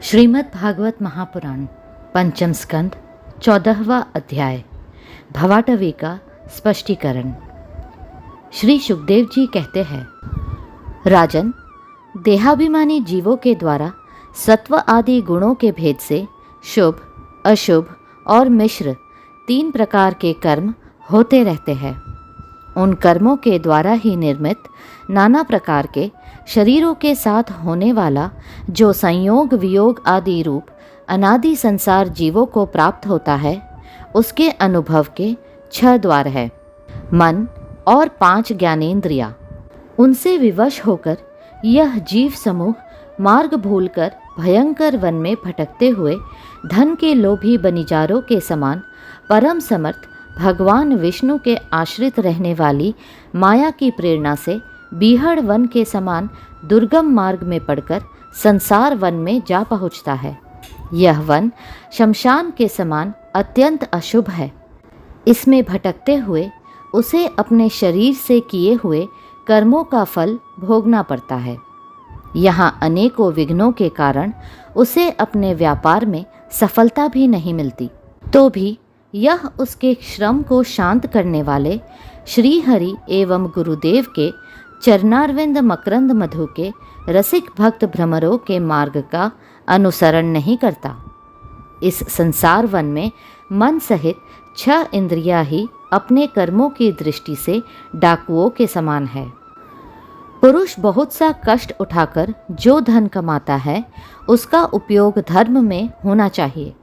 श्रीमद् भागवत महापुराण पंचम स्कंद 14वां अध्याय भवाटवी का स्पष्टीकरण। श्री सुखदेव जी कहते हैं, राजन, देहाभिमानी जीवों के द्वारा सत्व आदि गुणों के भेद से शुभ, अशुभ और मिश्र 3 प्रकार के कर्म होते रहते हैं। उन कर्मों के द्वारा ही निर्मित नाना प्रकार के शरीरों के साथ होने वाला जो संयोग वियोग आदि रूप अनादि संसार जीवों को प्राप्त होता है, उसके अनुभव के 6 द्वार है। मन और 5 ज्ञानेंद्रिया, उनसे विवश होकर यह जीव समूह मार्ग भूलकर भयंकर वन में भटकते हुए धन के लोभी बनिजारों के समान परम समर्थ भगवान विष्णु के आश्रित रहने वाली माया की प्रेरणा से बीहड़ वन के समान दुर्गम मार्ग में पड़कर संसार वन में जा पहुँचता है। यह वन शमशान के समान अत्यंत अशुभ है। इसमें भटकते हुए उसे अपने शरीर से किए हुए कर्मों का फल भोगना पड़ता है। यहाँ अनेकों विघ्नों के कारण उसे अपने व्यापार में सफलता भी नहीं मिलती, तो भी यह उसके श्रम को शांत करने वाले श्री हरि एवं गुरुदेव के चरणारविंद मकरंद मधु के रसिक भक्त भ्रमरों के मार्ग का अनुसरण नहीं करता। इस संसार वन में मन सहित 6 इंद्रियां ही अपने कर्मों की दृष्टि से डाकुओं के समान है। पुरुष बहुत सा कष्ट उठाकर जो धन कमाता है, उसका उपयोग धर्म में होना चाहिए।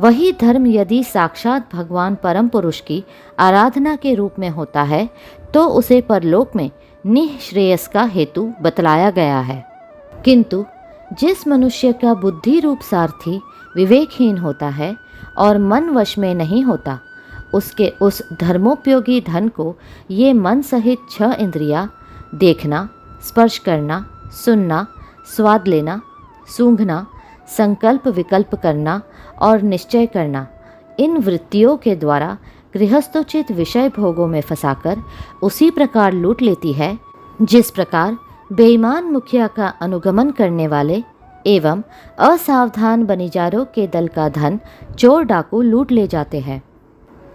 वही धर्म यदि साक्षात भगवान परम पुरुष की आराधना के रूप में होता है, तो उसे परलोक में निःश्रेयस का हेतु बतलाया गया है। किंतु जिस मनुष्य का बुद्धि रूप सारथी विवेकहीन होता है और मन वश में नहीं होता, उसके उस धर्मोपयोगी धन को ये मन सहित 6 इंद्रियां देखना, स्पर्श करना, सुनना, स्वाद लेना, सूंघना, संकल्प विकल्प करना और निश्चय करना, इन वृत्तियों के द्वारा गृहस्थोचित विषय भोगों में फंसाकर उसी प्रकार लूट लेती है, जिस प्रकार बेईमान मुखिया का अनुगमन करने वाले एवं असावधान बनिजारों के दल का धन चोर डाकू लूट ले जाते हैं।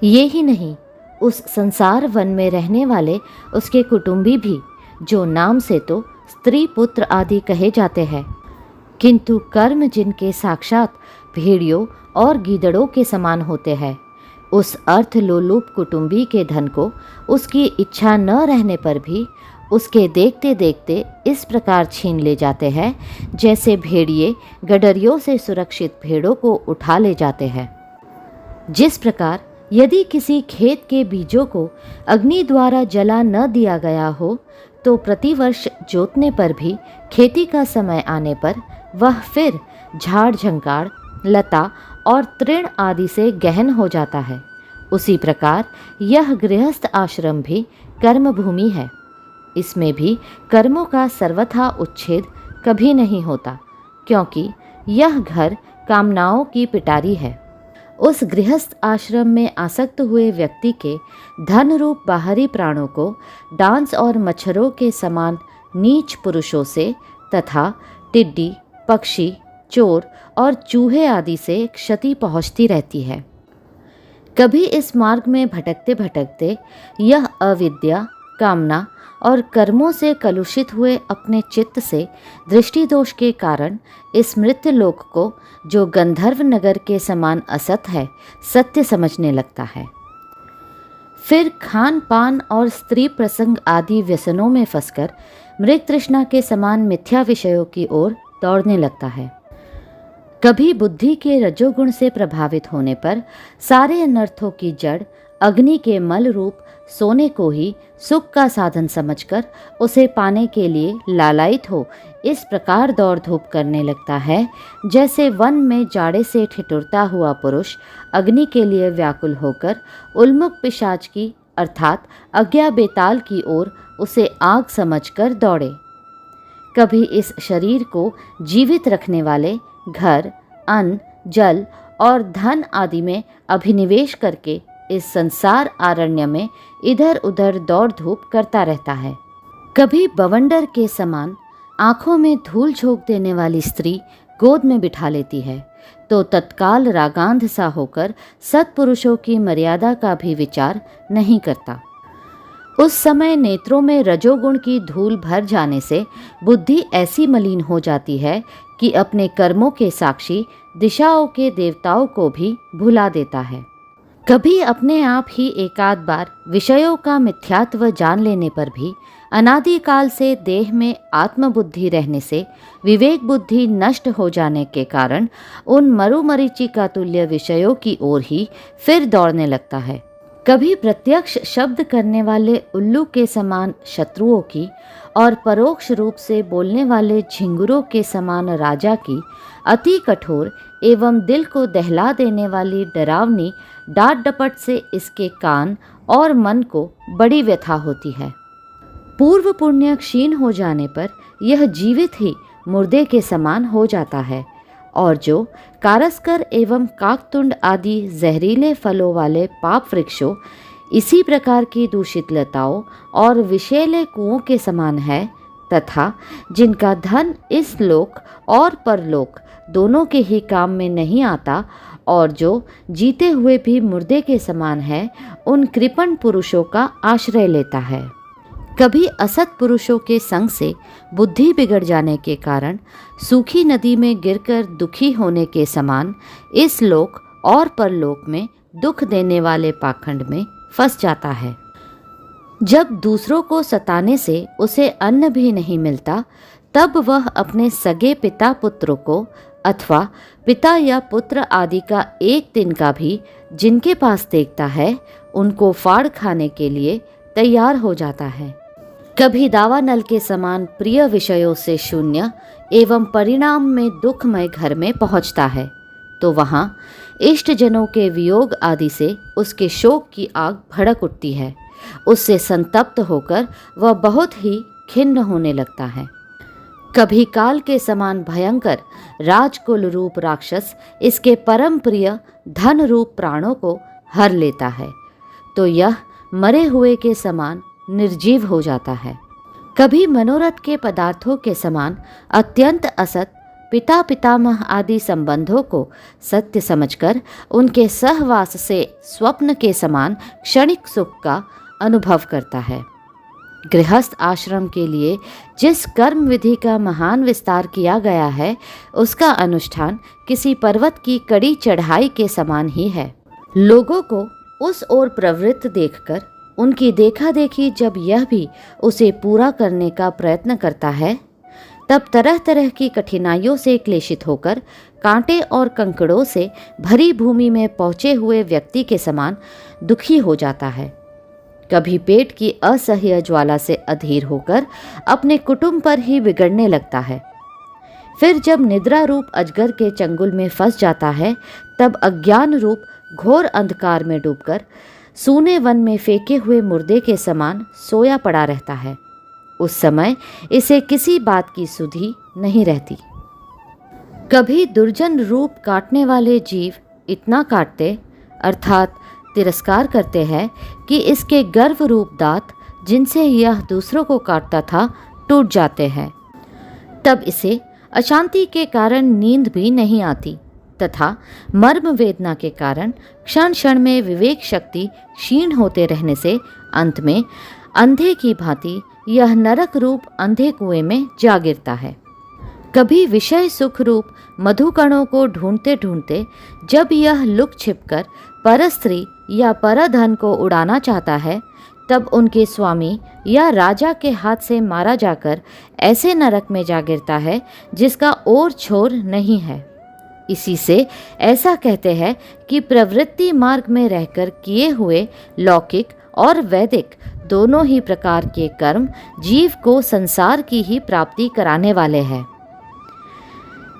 ये ही नहीं, उस संसार वन में रहने वाले उसके कुटुंबी भी, जो नाम से तो स्त्री पुत्र आदि कहे जाते हैं, किंतु कर्म जिनके साक्षात भेड़ियों और गीदड़ों के समान होते हैं, उस अर्थ लोलुप कुटुंबी के धन को उसकी इच्छा न रहने पर भी उसके देखते देखते इस प्रकार छीन ले जाते हैं, जैसे भेड़िए गडरियों से सुरक्षित भेड़ों को उठा ले जाते हैं। जिस प्रकार यदि किसी खेत के बीजों को अग्नि द्वारा जला न दिया गया हो, तो प्रतिवर्ष जोतने पर भी खेती का समय आने पर वह फिर झाड़ झंकार, लता और तृण आदि से गहन हो जाता है, उसी प्रकार यह गृहस्थ आश्रम भी कर्म भूमि है। इसमें भी कर्मों का सर्वथा उच्छेद कभी नहीं होता, क्योंकि यह घर कामनाओं की पिटारी है। उस गृहस्थ आश्रम में आसक्त हुए व्यक्ति के धन रूप बाहरी प्राणों को डांस और मच्छरों के समान नीच पुरुषों से तथा टिड्डी, पक्षी, चोर और चूहे आदि से क्षति पहुंचती रहती है। कभी इस मार्ग में भटकते भटकते यह अविद्या, कामना और कर्मों से कलुषित हुए अपने चित्त से दृष्टि दोष के कारण इस मृत्यु लोक को, जो गंधर्व नगर के समान असत है, सत्य समझने लगता है। फिर खान पान और स्त्री प्रसंग आदि व्यसनों में फंसकर मृग तृष्णा के समान मिथ्या विषयों की ओर दौड़ने लगता है। कभी बुद्धि के रजोगुण से प्रभावित होने पर सारे अनर्थों की जड़ अग्नि के मल रूप सोने को ही सुख का साधन समझकर उसे पाने के लिए लालायित हो इस प्रकार दौड़ धूप करने लगता है, जैसे वन में जाड़े से ठिठुरता हुआ पुरुष अग्नि के लिए व्याकुल होकर उन्मुख पिशाच की अर्थात अज्ञा बेताल की ओर उसे आग समझकर दौड़े। कभी इस शरीर को जीवित रखने वाले घर, अन्न, जल और धन आदि में अभिनिवेश करके इस संसार आरण्य में इधर उधर दौड़ धूप करता रहता है। कभी बवंडर के समान आंखों में धूल झोंक देने वाली स्त्री गोद में बिठा लेती है तो तत्काल रागांध सा होकर सत्पुरुषों की मर्यादा का भी विचार नहीं करता। उस समय नेत्रों में रजोगुण की धूल भर जाने से बुद्धि ऐसी मलिन हो जाती है कि अपने कर्मों के साक्षी दिशाओं के देवताओं को भी भुला देता है। कभी अपने आप ही एकाध बार विषयों का मिथ्यात्व जान लेने पर भी अनादिकाल से देह में आत्मबुद्धि रहने से विवेक बुद्धि नष्ट हो जाने के कारण उन मरुमरीचिका तुल्य विषयों की ओर ही फिर दौड़ने लगता है। कभी प्रत्यक्ष शब्द करने वाले उल्लू के समान शत्रुओं की और परोक्ष रूप से बोलने वाले झिंगुरों के समान राजा की अति कठोर एवं दिल को दहला देने वाली डरावनी डांट डपट से इसके कान और मन को बड़ी व्यथा होती है। पूर्व पुण्य क्षीण हो जाने पर यह जीवित ही मुर्दे के समान हो जाता है और जो कारस्कर एवं काकतुंड आदि जहरीले फलों वाले पाप वृक्षों इसी प्रकार की दूषित लताओं और विषैले कुओं के समान है तथा जिनका धन इस लोक और परलोक दोनों के ही काम में नहीं आता और जो जीते हुए भी मुर्दे के समान है, उन कृपण पुरुषों का आश्रय लेता है। कभी असत पुरुषों के संग से बुद्धि बिगड़ जाने के कारण सूखी नदी में गिरकर दुखी होने के समान इस लोक और परलोक में दुख देने वाले पाखंड में फंस जाता है। जब दूसरों को सताने से उसे अन्न भी नहीं मिलता, तब वह अपने सगे पिता पुत्रों को अथवा पिता या पुत्र आदि का एक दिन का भी जिनके पास देखता है, उनको फाड़ खाने के लिए तैयार हो जाता है। कभी दावानल के समान प्रिय विषयों से शून्य एवं परिणाम में दुखमय घर में पहुंचता है, तो वहां इष्ट जनों के वियोग आदि से उसके शोक की आग भड़क उठती है। उससे संतप्त होकर वह बहुत ही खिन्न होने लगता है। कभी काल के समान भयंकर राजकुल रूप राक्षस इसके परम प्रिय धन रूप प्राणों को हर लेता है, तो यह मरे हुए के समान निर्जीव हो जाता है। कभी मनोरथ के पदार्थों के समान अत्यंत असत पिता पितामह आदि संबंधों को सत्य समझकर उनके सहवास से स्वप्न के समान क्षणिक सुख का अनुभव करता है। गृहस्थ आश्रम के लिए जिस कर्म विधि का महान विस्तार किया गया है, उसका अनुष्ठान किसी पर्वत की कड़ी चढ़ाई के समान ही है। लोगों को उस ओर प्रवृत्त देखकर उनकी देखा देखी जब यह भी उसे पूरा करने का प्रयत्न करता है, तब तरह तरह की कठिनाइयों से क्लेशित होकर कांटे और कंकड़ों से भरी भूमि में पहुँचे हुए व्यक्ति के समान दुखी हो जाता है। कभी पेट की असह्य ज्वाला से अधीर होकर अपने कुटुंब पर ही बिगड़ने लगता है। फिर जब निद्रा रूप अजगर के चंगुल में फंस जाता है, तब अज्ञान रूप घोर अंधकार में डूबकर सूने वन में फेंके हुए मुर्दे के समान सोया पड़ा रहता है। उस समय इसे किसी बात की सुधि नहीं रहती। कभी दुर्जन रूप काटने वाले जीव इतना काटते अर्थात तिरस्कार करते हैं कि इसके गर्व रूप दांत जिनसे यह दूसरों को काटता था टूट जाते हैं। तब इसे अशांति के कारण नींद भी नहीं आती तथा मर्म वेदना के कारण क्षण क्षण में विवेक शक्ति क्षीण होते रहने से अंत में अंधे की भांति यह नरक रूप अंधे कुएं में जा गिरता है। कभी विषय सुख रूप मधुकणों को ढूंढते ढूंढते जब यह लुक छिपकर परस्त्री या परधन को उड़ाना चाहता है, तब उनके स्वामी या राजा के हाथ से मारा जाकर ऐसे नरक में जा गिरता है जिसका और छोर नहीं है। इसी से ऐसा कहते हैं कि प्रवृत्ति मार्ग में रहकर किए हुए लौकिक और वैदिक दोनों ही प्रकार के कर्म जीव को संसार की ही प्राप्ति कराने वाले हैं।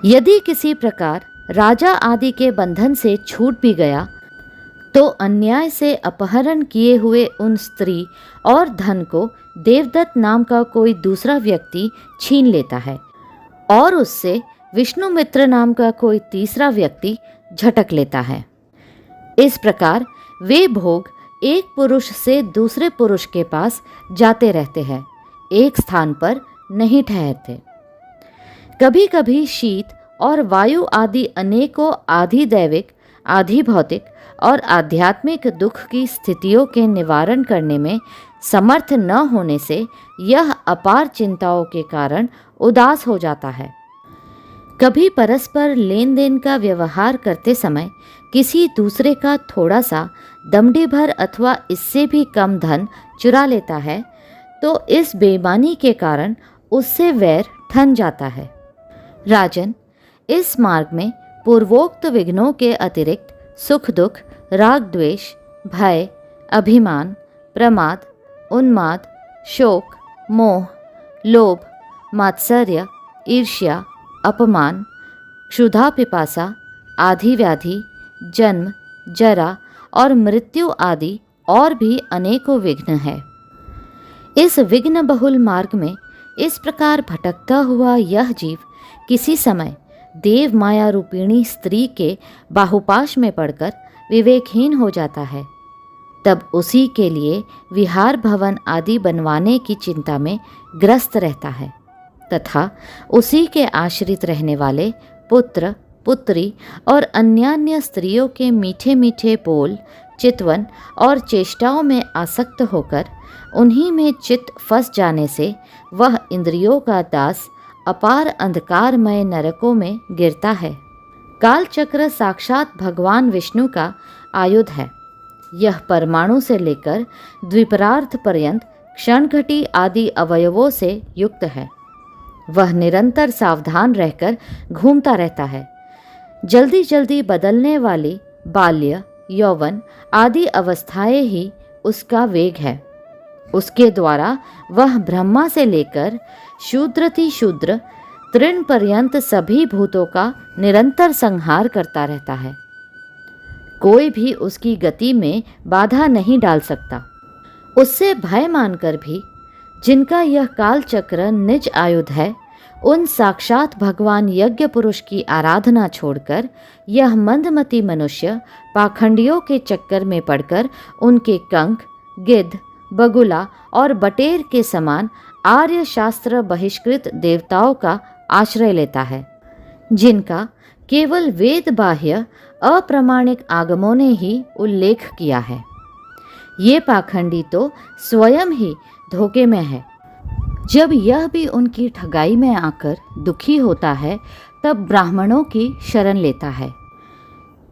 यदि किसी प्रकार राजा आदि के बंधन से छूट भी गया, तो अन्याय से अपहरण किए हुए उन स्त्री और धन को देवदत्त नाम का कोई दूसरा व्यक्ति छीन लेता है और उससे विष्णुमित्र नाम का कोई तीसरा व्यक्ति झटक लेता है। इस प्रकार वे भोग एक पुरुष से दूसरे पुरुष के पास जाते रहते हैं, एक स्थान पर नहीं ठहरते। कभी कभी शीत और वायु आदि अनेकों आधि दैविक, आधि भौतिक और आध्यात्मिक दुख की स्थितियों के निवारण करने में समर्थ न होने से यह अपार चिंताओं के कारण उदास हो जाता है। कभी परस्पर लेन देन का व्यवहार करते समय किसी दूसरे का थोड़ा सा दमड़ी भर अथवा इससे भी कम धन चुरा लेता है तो इस बेईमानी के कारण उससे वैर ठन जाता है। राजन, इस मार्ग में पूर्वोक्त विघ्नों के अतिरिक्त सुख दुख, राग द्वेष, भय, अभिमान, प्रमाद, उन्माद, शोक, मोह, लोभ, मात्सर्य, ईर्ष्या, अपमान, क्षुधा पिपासा, आधि व्याधि, जन्म, जरा और मृत्यु आदि और भी अनेकों विघ्न है। इस विघ्न बहुल मार्ग में इस प्रकार भटकता हुआ यह जीव किसी समय देव माया रूपिणी स्त्री के बाहुपाश में पड़कर विवेकहीन हो जाता है। तब उसी के लिए विहार भवन आदि बनवाने की चिंता में ग्रस्त रहता है तथा उसी के आश्रित रहने वाले पुत्र, पुत्री और अन्यान्य स्त्रियों के मीठे मीठे बोल, चितवन और चेष्टाओं में आसक्त होकर उन्हीं में चित्त फंस जाने से वह इंद्रियों का दास अपार अंधकारमय नरकों में गिरता है। कालचक्र साक्षात भगवान विष्णु का आयुध है। यह परमाणु से लेकर द्विपरार्ध पर्यंत क्षणघटी आदि अवयवों से युक्त है। वह निरंतर सावधान रहकर घूमता रहता है। जल्दी जल्दी बदलने वाली बाल्य, यौवन आदि अवस्थाएं ही उसका वेग है। उसके द्वारा वह ब्रह्मा से लेकर शूद्रतिशूद्र तृण पर्यंत सभी भूतों का निरंतर संहार करता रहता है। कोई भी उसकी गति में बाधा नहीं डाल सकता। उससे भय मानकर भी जिनका यह काल चक्र निज आयुध है, उन साक्षात भगवान यज्ञ पुरुष की आराधना छोड़कर यह मंदमती मनुष्य पाखंडियों के चक्कर में पड़कर उनके कंक, गिद्ध, बगुला और बटेर के समान आर्य शास्त्र बहिष्कृत देवताओं का आश्रय लेता है, जिनका केवल वेद बाह्य अप्रामाणिक आगमों ने ही उल्लेख किया है। ये पाखंडी तो स्वयं ही धोखे में है। जब यह भी उनकी ठगाई में आकर दुखी होता है तब ब्राह्मणों की शरण लेता है,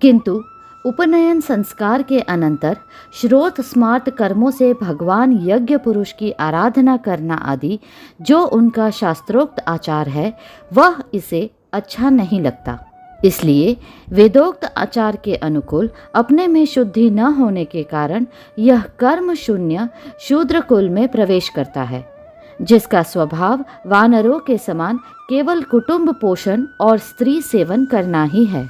किंतु उपनयन संस्कार के अनंतर श्रोत स्मार्त कर्मों से भगवान यज्ञ पुरुष की आराधना करना आदि जो उनका शास्त्रोक्त आचार है, वह इसे अच्छा नहीं लगता। इसलिए वेदोक्त आचार के अनुकूल अपने में शुद्धि न होने के कारण यह कर्म शून्य शूद्र कुल में प्रवेश करता है, जिसका स्वभाव वानरों के समान केवल कुटुंब पोषण और स्त्री सेवन करना ही है।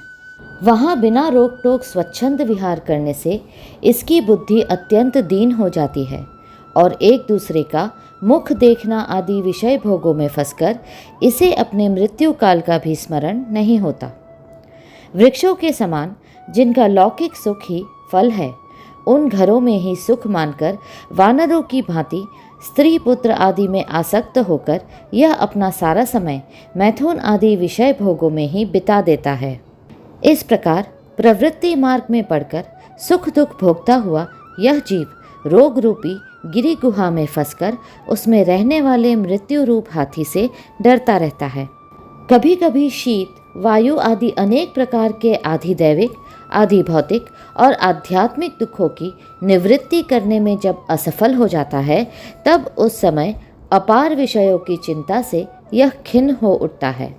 वहाँ बिना रोक टोक स्वच्छंद विहार करने से इसकी बुद्धि अत्यंत दीन हो जाती है और एक दूसरे का मुख देखना आदि विषय भोगों में फंसकर इसे अपने मृत्यु काल का भी स्मरण नहीं होता। वृक्षों के समान जिनका लौकिक सुख ही फल है, उन घरों में ही सुख मानकर वानरों की भांति स्त्री पुत्र आदि में आसक्त होकर यह अपना सारा समय मैथुन आदि विषय भोगों में ही बिता देता है। इस प्रकार प्रवृत्ति मार्ग में पड़कर सुख दुख भोगता हुआ यह जीव रोग रूपी गिरी गुहा में फंसकर उसमें रहने वाले मृत्यु रूप हाथी से डरता रहता है। कभी कभी शीत, वायु आदि अनेक प्रकार के आधि दैविक, आधि भौतिक और आध्यात्मिक दुखों की निवृत्ति करने में जब असफल हो जाता है, तब उस समय अपार विषयों की चिंता से यह खिन्न हो उठता है।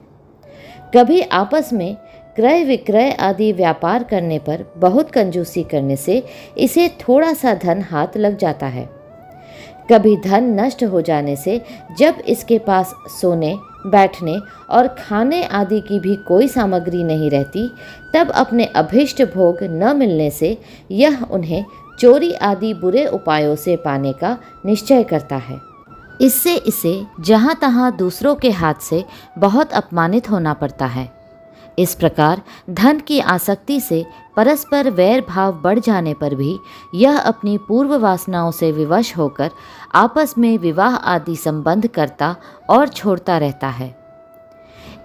कभी आपस में क्रय विक्रय आदि व्यापार करने पर बहुत कंजूसी करने से इसे थोड़ा सा धन हाथ लग जाता है। कभी धन नष्ट हो जाने से जब इसके पास सोने, बैठने और खाने आदि की भी कोई सामग्री नहीं रहती, तब अपने अभीष्ट भोग न मिलने से यह उन्हें चोरी आदि बुरे उपायों से पाने का निश्चय करता है। इससे इसे जहाँ तहाँ दूसरों के हाथ से बहुत अपमानित होना पड़ता है। इस प्रकार धन की आसक्ति से परस्पर वैर भाव बढ़ जाने पर भी यह अपनी पूर्व वासनाओं से विवश होकर आपस में विवाह आदि संबंध करता और छोड़ता रहता है।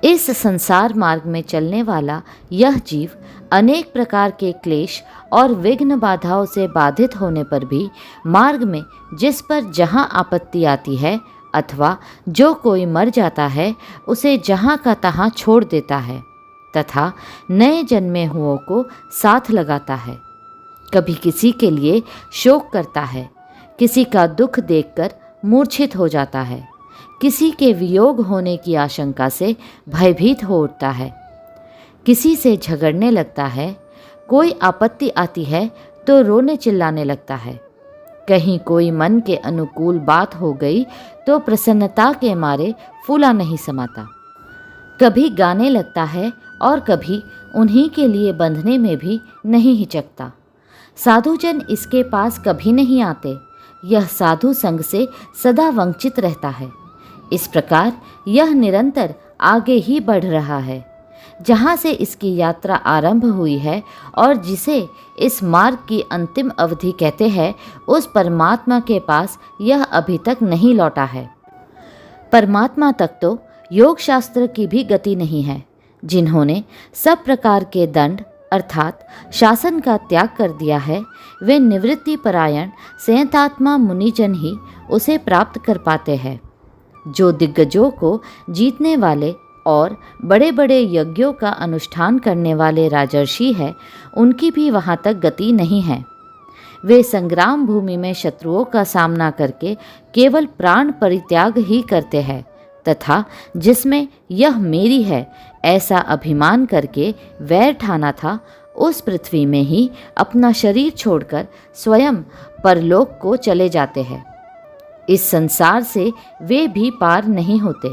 इस संसार मार्ग में चलने वाला यह जीव अनेक प्रकार के क्लेश और विघ्न बाधाओं से बाधित होने पर भी मार्ग में जिस पर जहाँ आपत्ति आती है अथवा जो कोई मर जाता है उसे जहाँ का तहाँ छोड़ देता है तथा नए जन्मे हुओं को साथ लगाता है। कभी किसी के लिए शोक करता है, किसी का दुख देखकर मूर्छित हो जाता है, किसी के वियोग होने की आशंका से भयभीत हो उठता है, किसी से झगड़ने लगता है, कोई आपत्ति आती है तो रोने चिल्लाने लगता है, कहीं कोई मन के अनुकूल बात हो गई तो प्रसन्नता के मारे फूला नहीं समाता, कभी गाने लगता है और कभी उन्हीं के लिए बंधने में भी नहीं हिचकता। साधुजन इसके पास कभी नहीं आते, यह साधु संग से सदा वंचित रहता है। इस प्रकार यह निरंतर आगे ही बढ़ रहा है। जहाँ से इसकी यात्रा आरंभ हुई है और जिसे इस मार्ग की अंतिम अवधि कहते हैं, उस परमात्मा के पास यह अभी तक नहीं लौटा है। परमात्मा तक तो योग शास्त्र की भी गति नहीं है। जिन्होंने सब प्रकार के दंड अर्थात शासन का त्याग कर दिया है, वे निवृत्ति परायण संयतात्मा मुनिजन ही उसे प्राप्त कर पाते हैं। जो दिग्गजों को जीतने वाले और बड़े बड़े यज्ञों का अनुष्ठान करने वाले राजर्षि हैं, उनकी भी वहाँ तक गति नहीं है। वे संग्राम भूमि में शत्रुओं का सामना करके केवल प्राण परित्याग ही करते हैं तथा जिसमें यह मेरी है ऐसा अभिमान करके वैर ठाना था, उस पृथ्वी में ही अपना शरीर छोड़कर स्वयं परलोक को चले जाते हैं। इस संसार से वे भी पार नहीं होते।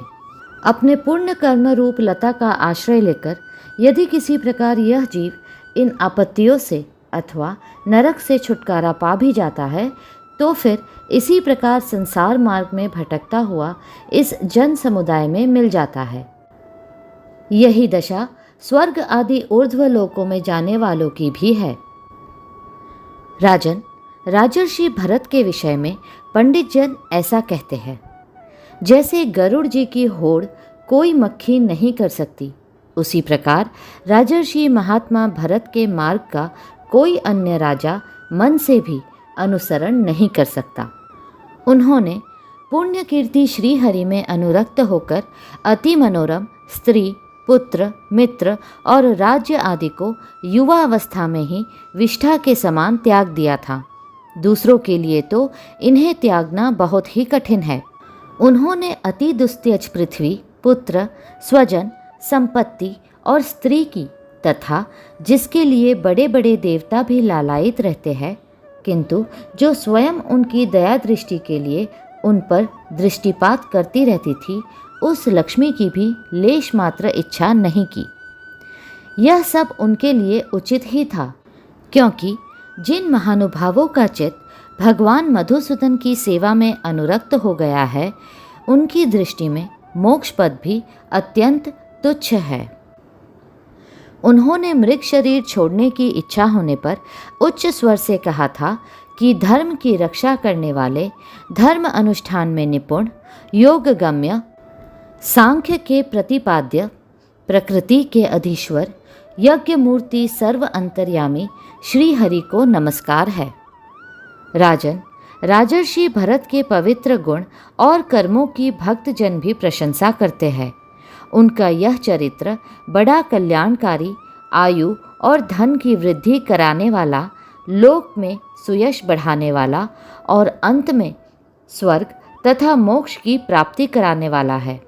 अपने पुण्य कर्म रूप लता का आश्रय लेकर यदि किसी प्रकार यह जीव इन आपत्तियों से अथवा नरक से छुटकारा पा भी जाता है तो फिर इसी प्रकार संसार मार्ग में भटकता हुआ इस जन समुदाय में मिल जाता है। यही दशा स्वर्ग आदि ऊर्ध्व लोकों में जाने वालों की भी है। राजन, राजर्षि भरत के विषय में पंडित जन ऐसा कहते हैं, जैसे गरुड़ जी की होड़ कोई मक्खी नहीं कर सकती, उसी प्रकार राजर्षि महात्मा भरत के मार्ग का कोई अन्य राजा मन से भी अनुसरण नहीं कर सकता। उन्होंने पुण्य कीर्ति श्री हरि में अनुरक्त होकर अति मनोरम स्त्री, पुत्र, मित्र और राज्य आदि को युवा अवस्था में ही विष्ठा के समान त्याग दिया था। दूसरों के लिए तो इन्हें त्यागना बहुत ही कठिन है। उन्होंने अति दुस्त्यज पृथ्वी, पुत्र, स्वजन, संपत्ति और स्त्री की तथा जिसके लिए बड़े बड़े देवता भी लालायित रहते हैं, किंतु जो स्वयं उनकी दया दृष्टि के लिए उन पर दृष्टिपात करती रहती थी, उस लक्ष्मी की भी लेश मात्र इच्छा नहीं की। यह सब उनके लिए उचित ही था, क्योंकि जिन महानुभावों का चित्त भगवान मधुसूदन की सेवा में अनुरक्त हो गया है, उनकी दृष्टि में मोक्ष पद भी अत्यंत तुच्छ है। उन्होंने मृग शरीर छोड़ने की इच्छा होने पर उच्च स्वर से कहा था कि धर्म की रक्षा करने वाले, धर्म अनुष्ठान में निपुण, योग गम्य, सांख्य के प्रतिपाद्य, प्रकृति के अधीश्वर, यज्ञ मूर्ति सर्व अंतर्यामी श्री हरि को नमस्कार है। राजन, राजर्षि भरत के पवित्र गुण और कर्मों की भक्तजन भी प्रशंसा करते हैं। उनका यह चरित्र बड़ा कल्याणकारी, आयु और धन की वृद्धि कराने वाला, लोक में सुयश बढ़ाने वाला और अंत में स्वर्ग तथा मोक्ष की प्राप्ति कराने वाला है।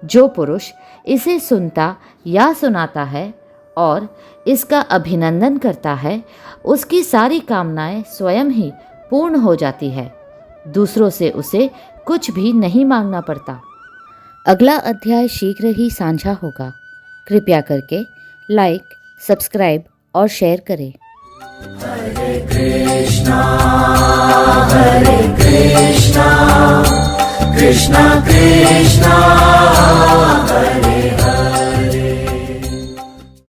जो पुरुष इसे सुनता या सुनाता है और इसका अभिनंदन करता है, उसकी सारी कामनाएं स्वयं ही पूर्ण हो जाती है। दूसरों से उसे कुछ भी नहीं मांगना पड़ता। अगला अध्याय शीघ्र ही साझा होगा। कृपया करके लाइक, सब्सक्राइब और शेयर करें। हरे कृष्णा कृष्णा कृष्णा हरे